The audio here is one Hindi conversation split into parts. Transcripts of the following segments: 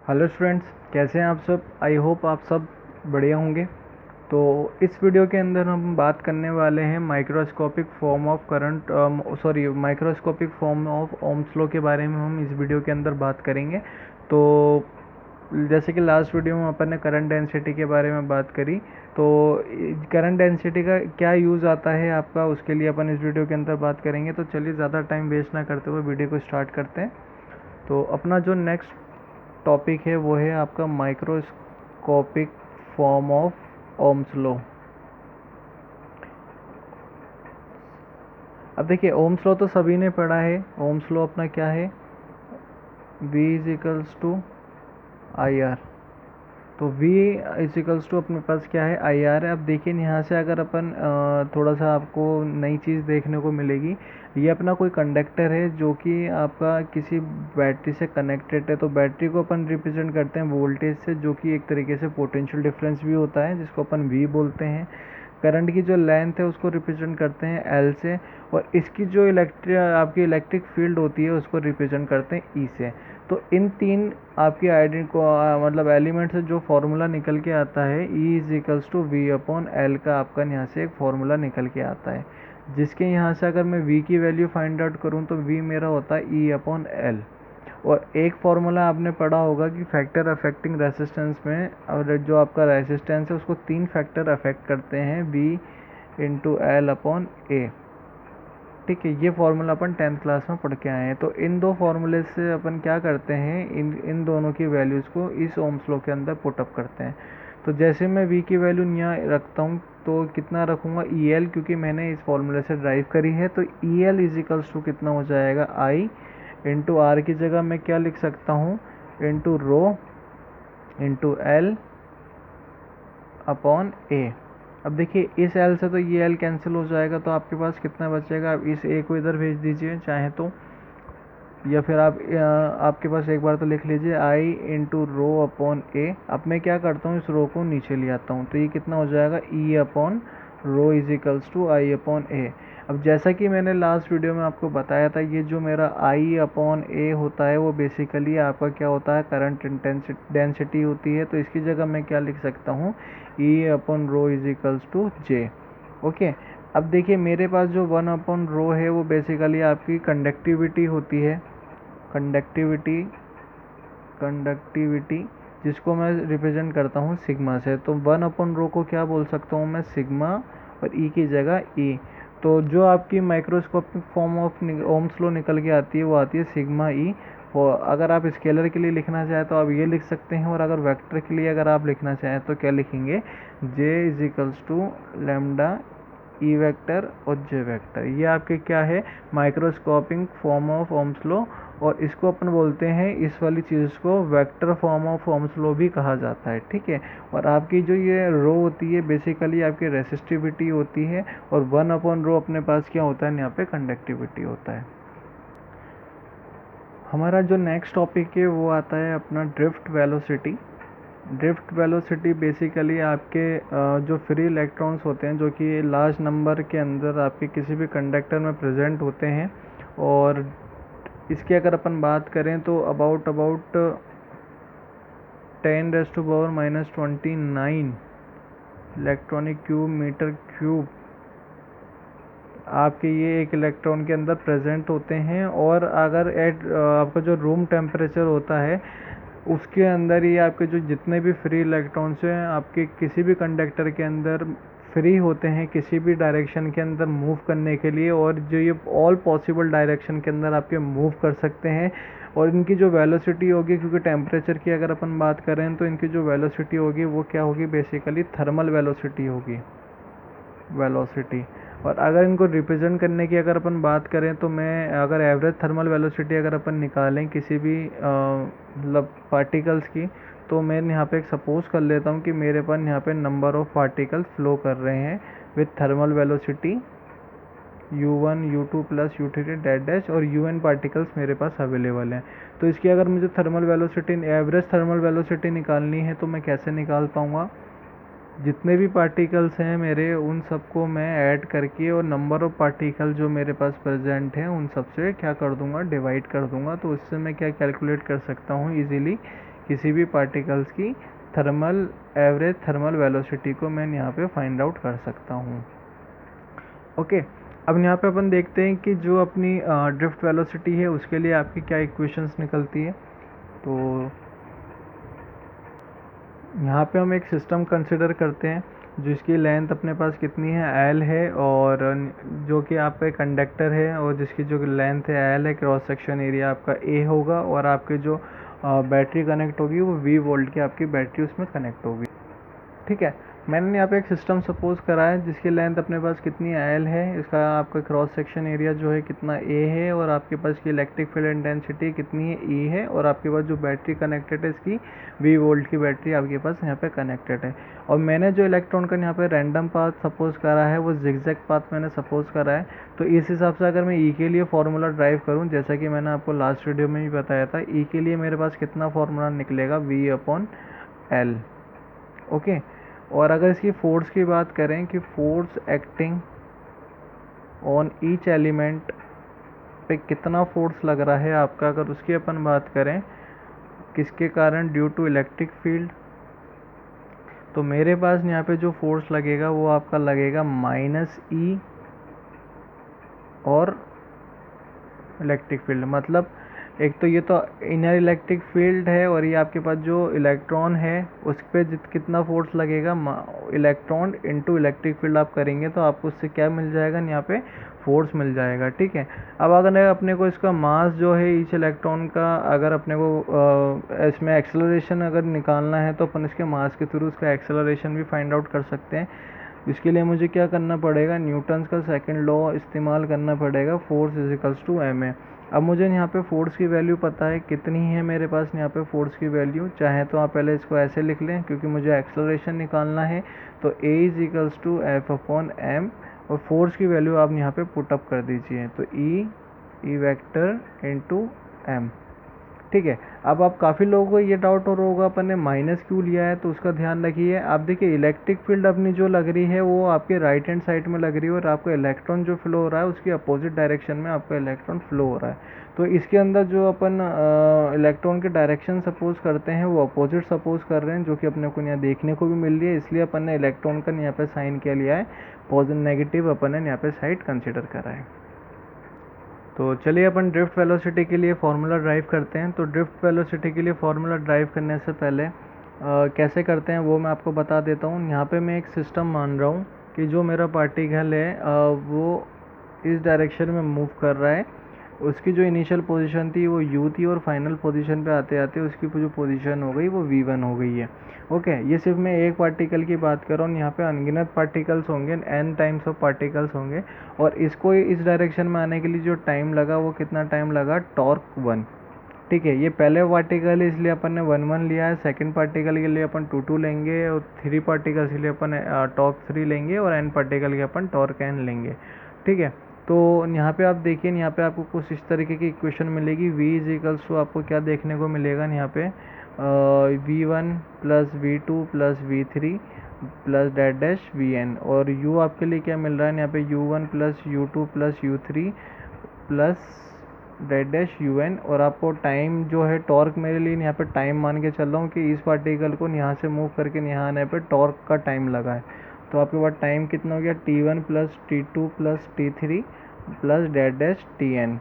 हेलो स्टूडेंट्स, कैसे हैं आप सब। आई होप आप सब बढ़िया होंगे। तो इस वीडियो के अंदर हम बात करने वाले हैं microscopic form of microscopic form of Ohm's law के बारे में हम इस वीडियो के अंदर बात करेंगे। तो जैसे कि लास्ट वीडियो में अपन ने करंट डेंसिटी के बारे में बात करी, तो करंट डेंसिटी का क्या यूज़ आता है आपका, उसके लिए अपन इस वीडियो के अंदर बात करेंगे। तो चलिए ज़्यादा टाइम वेस्ट ना करते हुए वीडियो को स्टार्ट करते हैं। तो अपना जो नेक्स्ट टॉपिक है वो है आपका microscopic form of Ohm's law. अब देखिए, ओम्स लॉ तो सभी ने पढ़ा है। ओम्स लॉ अपना क्या है, V is equals to I R. तो V इज इक्वल्स टू अपने पास क्या है, आई आर है। अब देखिए यहाँ से अगर अपन थोड़ा सा आपको नई चीज़ देखने को मिलेगी। ये अपना कोई कंडक्टर है जो कि आपका किसी बैटरी से कनेक्टेड है। तो बैटरी को अपन रिप्रेजेंट करते हैं वोल्टेज से, जो कि एक तरीके से पोटेंशियल डिफरेंस भी होता है, जिसको अपन V बोलते हैं। करंट की जो लेंथ है उसको रिप्रेजेंट करते हैं L से, और इसकी जो आपकी इलेक्ट्रिक फील्ड होती है उसको रिप्रेजेंट करते हैं E से। तो इन तीन आपकी मतलब एलिमेंट से जो फार्मूला निकल के आता है, E is equals to V upon L का आपका यहाँ से एक फार्मूला निकल के आता है, जिसके यहाँ से अगर मैं V की वैल्यू फाइंड आउट करूँ तो V मेरा होता है E अपॉन एल। और एक फार्मूला आपने पढ़ा होगा कि फैक्टर अफेक्टिंग रेसिस्टेंस में, और जो आपका रेसिस्टेंस है उसको तीन फैक्टर अफेक्ट करते हैं, V इंटू एल अपॉन ए। ठीक है, ये फार्मूला अपन 10th क्लास में पढ़ के आए हैं। तो इन दो फार्मूले से अपन क्या करते हैं, इन दोनों की वैल्यूज़ को इस ओम्स लॉ के अंदर पुटअप करते हैं। तो जैसे मैं V की वैल्यू यहाँ रखता हूँ तो कितना रखूँगा, EL, क्योंकि मैंने इस फार्मूले से ड्राइव करी है। तो EL इज इक्वल्स टू कितना हो जाएगा, I इंटू आर की जगह मैं क्या लिख सकता हूँ, into rho into L upon A. अब देखिए, इस एल से तो ये एल कैंसिल हो जाएगा, तो आपके पास कितना बचेगा। आप इस ए को इधर भेज दीजिए चाहे तो, या फिर आपके पास एक बार तो लिख लीजिए आई इंटू रो अपॉन ए। अब मैं क्या करता हूँ, इस रो को नीचे ले आता हूँ, तो ये कितना हो जाएगा, E upon rho is equals to I upon A. अब जैसा कि मैंने लास्ट वीडियो में आपको बताया था, ये जो मेरा आई अपॉन ए होता है वो बेसिकली आपका क्या होता है, करंट डेंसिटी होती है। तो इसकी जगह मैं क्या लिख सकता हूँ, E upon rho is equals to J. Okay, अब देखिए मेरे पास जो 1 अपॉन रो है वो बेसिकली आपकी कंडक्टिविटी होती है। कंडक्टिविटी जिसको मैं रिप्रेजेंट करता हूँ सिग्मा से। तो 1 अपॉन रो को क्या बोल सकता हूँ मैं, सिग्मा, और ई की जगह ई। तो जो आपकी microscopic form of Ohm's law निकल के आती है वो आती है सिग्मा ई। और अगर आप स्केलर के लिए लिखना चाहें तो आप ये लिख सकते हैं, और अगर वेक्टर के लिए अगर आप लिखना चाहें तो क्या लिखेंगे, J is equals to lambda E vector और जे वेक्टर। ये आपके क्या है, microscopic form of Ohm's law. और इसको अपन बोलते हैं, इस वाली चीज़ को vector form of Ohm's law भी कहा जाता है। ठीक है, और आपकी जो ये रो होती है बेसिकली आपकी रेसिस्टिविटी होती है, और 1 अपॉन रो अपने पास क्या होता है, यहाँ पे कंडक्टिविटी होता है। हमारा जो नेक्स्ट टॉपिक है वो आता है अपना drift velocity. Drift velocity basically आपके जो फ्री इलेक्ट्रॉन्स होते हैं, जो कि लार्ज नंबर के अंदर आपके किसी भी कंडक्टर में प्रेजेंट होते हैं, और इसकी अगर अपन बात करें तो about 10⁻⁻29 electronic cube meter cube आपके ये एक इलेक्ट्रॉन के अंदर प्रेजेंट होते हैं। और अगर आपका जो रूम टेम्परेचर होता है उसके अंदर ही आपके जो जितने भी फ्री इलेक्ट्रॉन्स हैं आपके किसी भी कंडक्टर के अंदर फ्री होते हैं किसी भी डायरेक्शन के अंदर मूव करने के लिए, और जो ये ऑल पॉसिबल डायरेक्शन के अंदर आपके मूव कर सकते हैं। और इनकी जो वेलोसिटी होगी, क्योंकि टेम्परेचर की अगर अपन बात करें तो इनकी जो वेलोसिटी होगी वो क्या होगी, बेसिकली थर्मल वेलोसिटी होगी, वेलोसिटी। और अगर इनको रिप्रेजेंट करने की अगर अपन बात करें तो मैं अगर एवरेज थर्मल वेलोसिटी अगर अपन निकालें किसी भी मतलब पार्टिकल्स की, तो मैं यहाँ पे एक सपोज कर लेता हूँ कि मेरे पास यहाँ पे नंबर ऑफ पार्टिकल्स फ्लो कर रहे हैं with thermal velocity u1 u2 plus u3 dash dash, और un पार्टिकल्स मेरे पास अवेलेबल हैं। तो इसकी अगर मुझे thermal velocity, average thermal velocity निकालनी है तो मैं कैसे निकाल पाऊँगा, जितने भी पार्टिकल्स हैं मेरे उन सबको मैं ऐड करके और नंबर ऑफ़ पार्टिकल जो मेरे पास प्रेजेंट हैं उन सब से क्या कर दूंगा, डिवाइड कर दूंगा। तो उससे मैं क्या कैलकुलेट कर सकता हूँ इजीली किसी भी पार्टिकल्स की थर्मल एवरेज थर्मल वेलोसिटी को मैं यहाँ पे फाइंड आउट कर सकता हूँ। ओके, अब यहाँ पे अपन देखते हैं कि जो अपनी ड्रिफ्ट वेलोसिटी है उसके लिए आपकी क्या इक्वेशंस निकलती है। तो यहाँ पे हम एक सिस्टम कंसिडर करते हैं जिसकी लेंथ अपने पास कितनी है, एल है, और जो कि आपका कंडक्टर है और जिसकी जो लेंथ है एल है, क्रॉस सेक्शन एरिया आपका ए होगा, और आपके जो बैटरी कनेक्ट होगी वो वी वोल्ट की आपकी बैटरी उसमें कनेक्ट होगी। ठीक है, मैंने यहाँ पे एक सिस्टम सपोज करा है जिसकी लेंथ अपने पास कितनी एल है, इसका आपका क्रॉस सेक्शन एरिया जो है कितना ए है, और आपके पास की इलेक्ट्रिक फील्ड इंटेंसिटी कितनी है ई है, और आपके पास जो बैटरी कनेक्टेड है इसकी वी वोल्ट की बैटरी आपके पास यहाँ पे कनेक्टेड है। और मैंने जो इलेक्ट्रॉन का यहाँ पे रैंडम पाथ सपोज करा है वो जिगजैग पाथ मैंने सपोज करा है। तो इस हिसाब से अगर मैं ई के लिए फॉर्मूला ड्राइव करूँ, जैसा कि मैंने आपको लास्ट वीडियो में भी बताया था, ई के लिए मेरे पास कितना फॉर्मूला निकलेगा, वी अपॉन एल। ओके, और अगर इसकी फोर्स की बात करें कि force acting on each element पे कितना फोर्स लग रहा है आपका, अगर उसकी अपन बात करें किसके कारण, ड्यू टू इलेक्ट्रिक फील्ड, तो मेरे पास यहाँ पे जो फोर्स लगेगा वो आपका लगेगा माइनस ई और इलेक्ट्रिक फील्ड। मतलब एक तो ये तो इनर इलेक्ट्रिक फील्ड है, और ये आपके पास जो इलेक्ट्रॉन है उस पर कितना फोर्स लगेगा, इलेक्ट्रॉन इनटू इलेक्ट्रिक फील्ड आप करेंगे तो आपको उससे क्या मिल जाएगा, यहाँ पे फोर्स मिल जाएगा। ठीक है, अब अगर अपने को इसका मास जो है ईच इलेक्ट्रॉन का, अगर अपने को इसमें एक्सेलरेशन अगर निकालना है तो अपन इसके मास के थ्रू उसका एक्सेलरेशन भी फाइंड आउट कर सकते हैं। इसके लिए मुझे क्या करना पड़ेगा, न्यूटन्स का सेकंड लॉ इस्तेमाल करना पड़ेगा, force is equals to M A. अब मुझे यहाँ पे फोर्स की वैल्यू पता है कितनी है मेरे पास यहाँ पे फोर्स की वैल्यू, चाहे तो आप पहले इसको ऐसे लिख लें क्योंकि मुझे एक्सेलरेशन निकालना है, तो a is equals to F upon M, और फोर्स की वैल्यू आप यहाँ पे पुटअप कर दीजिए, तो ई वेक्टर इंटू एम। ठीक है, अब आप काफ़ी लोगों को ये डाउट हो रहा होगा अपन ने माइनस क्यों लिया है, तो उसका ध्यान रखिए। आप देखिए इलेक्ट्रिक फील्ड अपनी जो लग रही है वो आपके राइट हैंड साइड में लग रही है, और आपका इलेक्ट्रॉन जो फ्लो हो रहा है उसकी अपोजिट डायरेक्शन में आपका इलेक्ट्रॉन फ्लो हो रहा है। तो इसके अंदर जो अपन इलेक्ट्रॉन के डायरेक्शन सपोज करते हैं वो अपोजिट सपोज कर रहे हैं, जो कि अपने को यहाँ देखने को भी मिल रही है, इसलिए अपन ने इलेक्ट्रॉन का यहाँ पे साइन क्या लिया है, पॉजिटिव नेगेटिव अपन ने यहाँ पे साइड कंसिडर करा है। तो चलिए अपन ड्रिफ्ट वेलोसिटी के लिए फार्मूला ड्राइव करते हैं। तो ड्रिफ्ट वेलोसिटी के लिए फार्मूला ड्राइव करने से पहले कैसे करते हैं वो मैं आपको बता देता हूँ। यहाँ पे मैं एक सिस्टम मान रहा हूँ कि जो मेरा पार्टिकल है वो इस डायरेक्शन में मूव कर रहा है, उसकी जो इनिशियल पोजीशन थी वो u थी, और फाइनल पोजीशन पे आते आते उसकी जो पोजीशन हो गई वो v1 हो गई है। ओके, ये सिर्फ मैं एक पार्टिकल की बात कर रहा हूँ, यहाँ पे अनगिनत पार्टिकल्स होंगे, n टाइम्स ऑफ पार्टिकल्स होंगे, और इसको इस डायरेक्शन में आने के लिए जो टाइम लगा वो कितना टाइम लगा, टॉर्क 1। ठीक है, ये पहले पार्टिकल है इसलिए अपन ने 1 1 लिया है, सेकंड पार्टिकल के लिए अपन 2 2 लेंगे, और 3 पार्टिकल्स के लिए अपन टॉर्क 3 लेंगे, और n पार्टिकल के अपन टॉर्क n लेंगे। ठीक है, तो यहाँ पे आप देखिए, यहाँ पे आपको कुछ इस तरीके की इक्वेशन मिलेगी, v इज इक्वल्स टू आपको क्या देखने को मिलेगा यहाँ पे, v1 plus v2 plus v3 plus dash dash vn, और u आपके लिए क्या मिल रहा है यहाँ पे, u1 plus u2 plus u3 plus dash dash un, और आपको टाइम जो है टॉर्क मेरे लिए यहाँ पे टाइम मान के चल रहा हूँ कि इस पार्टिकल को यहाँ से मूव करके यहाँ आने पे टॉर्क का टाइम लगा है, तो आपके पास टाइम कितना हो गया, t1 plus t2 plus t3 plus dash dash tn।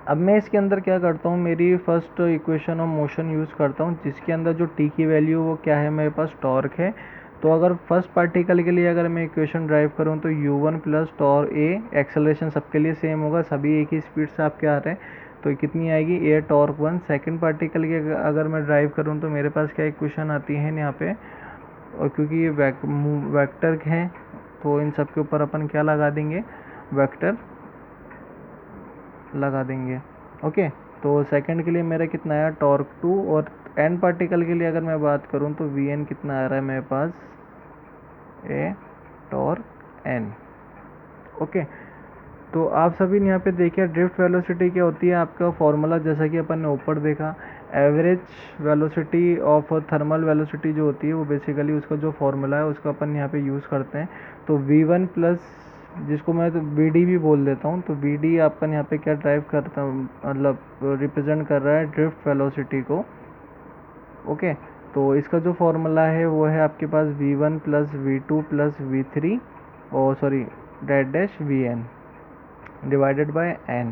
अब मैं इसके अंदर क्या करता हूँ, मेरी first equation of motion use करता हूँ जिसके अंदर जो t की वैल्यू वो क्या है, मेरे पास टॉर्क है। तो अगर फर्स्ट पार्टिकल के लिए अगर मैं इक्वेशन ड्राइव करूँ तो u1 plus torque a, acceleration सबके लिए सेम होगा, सभी एक ही स्पीड से आपके आ रहे हैं, तो कितनी आएगी, a टॉर्क 1। सेकंड पार्टिकल की अगर मैं ड्राइव करूँ तो मेरे पास क्या इक्वेशन आती है यहाँ पे, और क्योंकि ये वेक्टर हैं तो इन सब के ऊपर अपन क्या लगा देंगे, वेक्टर लगा देंगे। ओके, तो सेकंड के लिए मेरा कितना आया, टॉर्क 2, और n पार्टिकल के लिए अगर मैं बात करूं तो vn कितना आ रहा है मेरे पास, a टॉर्क n। ओके, तो आप सभी यहाँ पे देखिए ड्रिफ्ट वेलोसिटी क्या होती है, आपका फॉर्मूला जैसा कि अपन ने ऊपर देखा, average velocity of thermal velocity जो होती है वो बेसिकली उसका जो फॉर्मूला है उसका अपन यहाँ पे यूज़ करते हैं। तो v1 प्लस, जिसको मैं तो vd भी बोल देता हूँ, तो vd आपका यहाँ पे क्या ड्राइव करता, मतलब रिप्रेजेंट कर रहा है ड्रिफ्ट वेलोसिटी को, ओके, तो इसका जो फॉर्मूला है वो है आपके पास v1 plus v2 plus v3 और sorry that dash vn divided by n।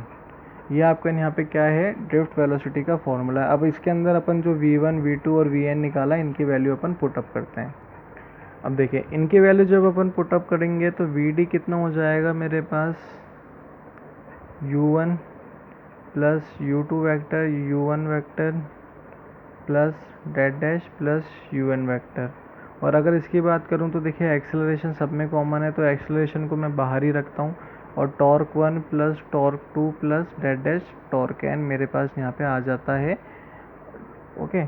ये आपका यहाँ पे क्या है, ड्रिफ्ट वेलोसिटी का फॉर्मूला है। अब इसके अंदर अपन जो v1 v2 और vn निकाला, इनकी वैल्यू अपन पुटअप करते हैं। अब देखिए इनकी वैल्यू जब अपन पुटअप करेंगे तो vd कितना हो जाएगा मेरे पास, u1 plus u2 vector u1 vector plus that dash plus un vector. और अगर इसकी बात करूं तो देखिए एक्सेलरेशन सब में कॉमन है, तो एक्सेलरेशन को मैं बाहर ही रखता हूं और torque 1 plus torque 2 plus that dash torque n मेरे पास यहाँ पे आ जाता है। ओके,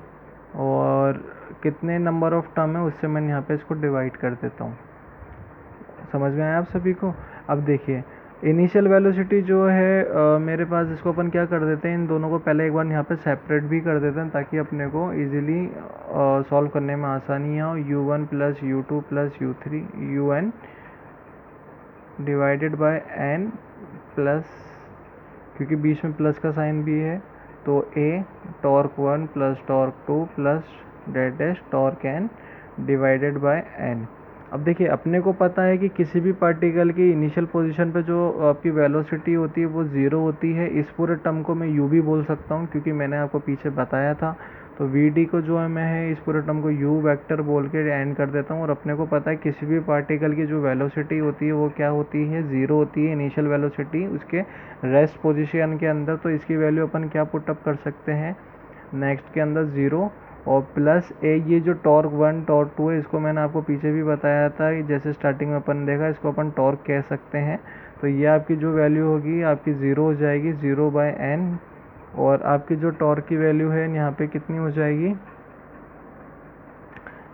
और कितने नंबर ऑफ टर्म है उससे मैं यहाँ पे इसको डिवाइड कर देता हूँ। समझ में आया आप सभी को? अब देखिए इनिशियल वेलोसिटी जो है मेरे पास, इसको अपन क्या कर देते हैं, इन दोनों को पहले एक बार यहाँ पे सेपरेट भी कर देते हैं ताकि अपने को इजीली सॉल्व करने में आसानी हो। u1 plus u2 plus u3 un divided by n plus, क्योंकि बीच में प्लस का साइन भी है, तो a torque 1 plus torque 2 plus that dash torque n divided by n। अब देखिए अपने को पता है कि किसी भी पार्टिकल की इनिशियल पोजीशन पे जो आपकी वेलोसिटी होती है वो ज़ीरो होती है। इस पूरे टर्म को मैं u भी बोल सकता हूँ क्योंकि मैंने आपको पीछे बताया था। तो vd को जो है मैं इस पूरे टर्म को u वेक्टर बोल के एंड कर देता हूँ। और अपने को पता है किसी भी पार्टिकल की जो वेलोसिटी होती है वो क्या होती है, ज़ीरो होती है इनिशियल वेलोसिटी उसके रेस्ट पोजिशन के अंदर। तो इसकी वैल्यू अपन क्या पुटअप कर सकते हैं, नेक्स्ट के अंदर ज़ीरो और प्लस ए, ये जो टॉर्क 1 टॉर्क 2 है इसको मैंने आपको पीछे भी बताया था, जैसे स्टार्टिंग में अपन देखा, इसको अपन टॉर्क कह सकते हैं। तो ये आपकी जो वैल्यू होगी आपकी ज़ीरो हो जाएगी, 0 बाय n। और आपकी जो टॉर्क की वैल्यू है यहाँ पे कितनी हो जाएगी,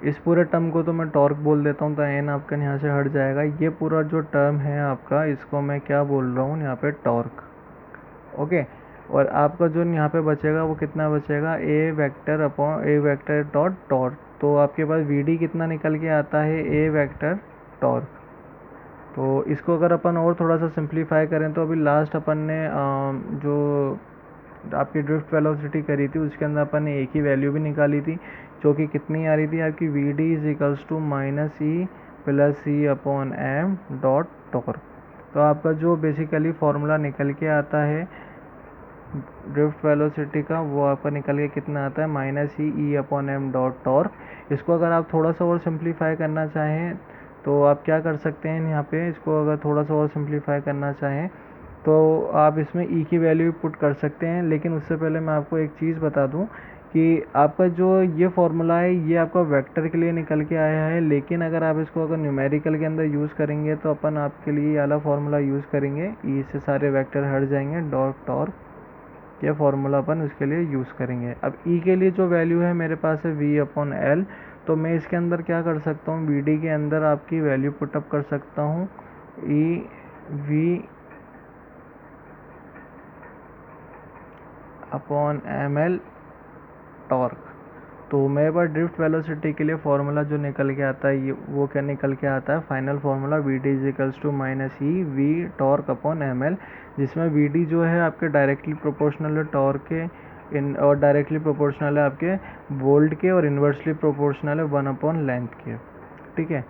इस पूरे टर्म को तो मैं टॉर्क बोल देता हूँ तो n आपका यहाँ से हट जाएगा। ये पूरा जो टर्म है आपका, इसको मैं क्या बोल रहा हूँ यहाँ पे, टॉर्क। ओके, और आपका जो यहाँ पे बचेगा वो कितना बचेगा, ए वेक्टर अपॉन ए वेक्टर डॉट टॉर्क। तो आपके पास vd कितना निकल के आता है, ए वेक्टर टॉर्क। तो इसको अगर अपन और थोड़ा सा सिंप्लीफाई करें तो अभी लास्ट अपन ने जो आपकी ड्रिफ्ट वेलोसिटी करी थी उसके अंदर अपन ने एक ही वैल्यू भी निकाली थी, जो कि कितनी आ रही थी आपकी, vd is equals to minus E plus E upon M dot torque. तो आपका जो बेसिकली फॉर्मूला निकल के आता है ड्रिफ्ट वेलोसिटी का, वो आपका निकल के कितना आता है, minus E upon M dot torque. इसको अगर आप थोड़ा सा और सिंप्लीफाई करना चाहें तो आप क्या कर सकते हैं, यहाँ पे इसको अगर थोड़ा सा और सिंप्लीफाई करना चाहें तो आप इसमें ई की वैल्यू पुट कर सकते हैं। लेकिन उससे पहले मैं आपको एक चीज़ बता दूं कि आपका जो ये फॉर्मूला है ये आपका वेक्टर के लिए निकल के आया है, लेकिन अगर आप इसको अगर न्यूमेरिकल के अंदर यूज़ करेंगे तो अपन आपके लिए ये वाला फॉर्मूला यूज़ करेंगे, ई से सारे वेक्टर हट जाएंगे, डॉट टॉर्क, ये फॉर्मूला अपन उसके लिए यूज़ करेंगे। अब ई के लिए जो वैल्यू है मेरे पास है v अपॉन एल, तो मैं इसके अंदर क्या कर सकता हूँ, vd के अंदर आपकी वैल्यू पुटअप कर सकता हूँ E v upon M L torque. तो मेरे पास ड्रिफ्ट वेलोसिटी के लिए फॉर्मूला जो निकल के आता है, ये वो क्या निकल के आता है, final formula vd is equals to minus E V torque upon M L, जिसमें vd जो है आपके डायरेक्टली प्रोपोर्शनल है टॉर्क के इन, और डायरेक्टली प्रोपोर्शनल है आपके वोल्ट के, और इन्वर्सली प्रोपोर्शनल है 1 अपॉन लेंथ के। ठीक है,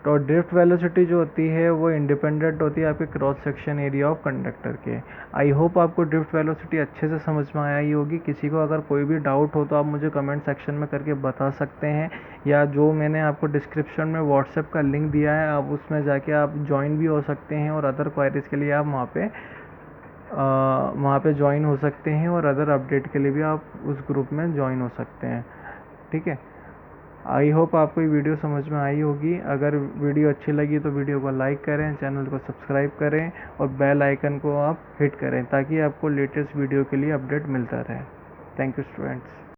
तो ड्रिफ्ट वेलोसिटी जो होती है वो इंडिपेंडेंट होती है आपके cross section area of conductor के। आई होप आपको ड्रिफ्ट वेलोसिटी अच्छे से समझ में आया ही होगी। किसी को अगर कोई भी डाउट हो तो आप मुझे कमेंट सेक्शन में करके बता सकते हैं, या जो मैंने आपको डिस्क्रिप्शन में व्हाट्सएप का लिंक दिया है आप उसमें जाके आप ज्वाइन भी हो सकते हैं, और अदर क्वायरीज़ के लिए आप वहाँ पे ज्वाइन हो सकते हैं, और अदर अपडेट के लिए भी आप उस ग्रुप में ज्वाइन हो सकते हैं। ठीक है, आई होप आपको ये वीडियो समझ में आई होगी। अगर वीडियो अच्छी लगी तो वीडियो को लाइक करें, चैनल को सब्सक्राइब करें और बेल आइकन को आप हिट करें ताकि आपको लेटेस्ट वीडियो के लिए अपडेट मिलता रहे। Thank you students.